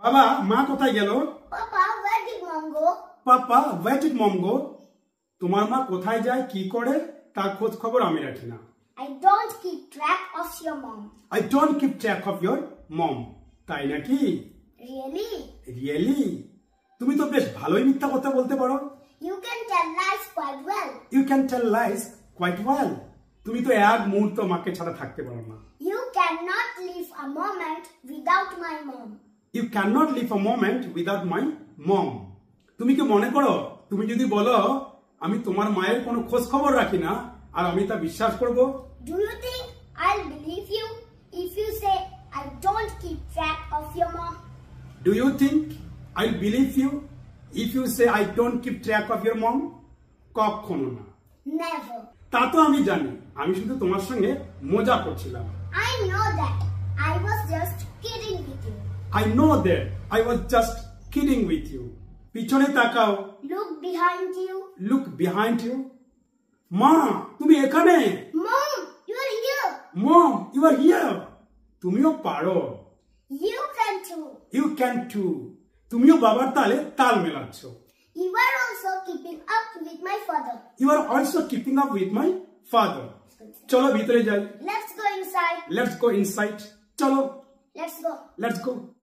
বাবা মা কোথায় গেল? Papa, where did mom go? Papa where did mom go? তোমার মা কোথায় যায় কি করে তার খোঁজ খবর আমি রাখি না। I don't keep track of your mom. I don't keep track of your mom. তাই নাকি? Really? Really? তুমি তো বেশ ভালোই মিথ্যা কথা বলতে পারো। You can tell lies quite well. You can tell lies quite well. তুমি তো এক মুহূর্ত মাকে ছাড়া থাকতে পারো না। You cannot live a moment without my mom. You cannot live a moment without my mom. তুমি কি মনে করো তুমি যদি বলো আমি তোমার মায়ের কোনো খোঁজ খবর রাখি না আর আমি তা বিশ্বাস করব? Do you think I'll believe you if you say I don't keep track of your mom? Do you think I'll believe you if you say I don't keep track of your mom? কখনো না। Never. তা তো আমি জানি, আমি শুধু তোমার সঙ্গে মজা করছিলাম। I know that. I was just kidding with you. I know that I was just kidding with you. পিছনে তাকাও। Look behind you. Look behind you. মা তুমি এখানে। Mom, you're here. Mom, you are here. তুমিও পারো। You can too. You can too. তুমিও বাবার তালে তাল মেলাচ্ছ। You are also keeping up with my father. You are also keeping up with my father. চলো ভিতরে যাই। Let's go inside. Let's go inside. চলো। Let's go. Let's go.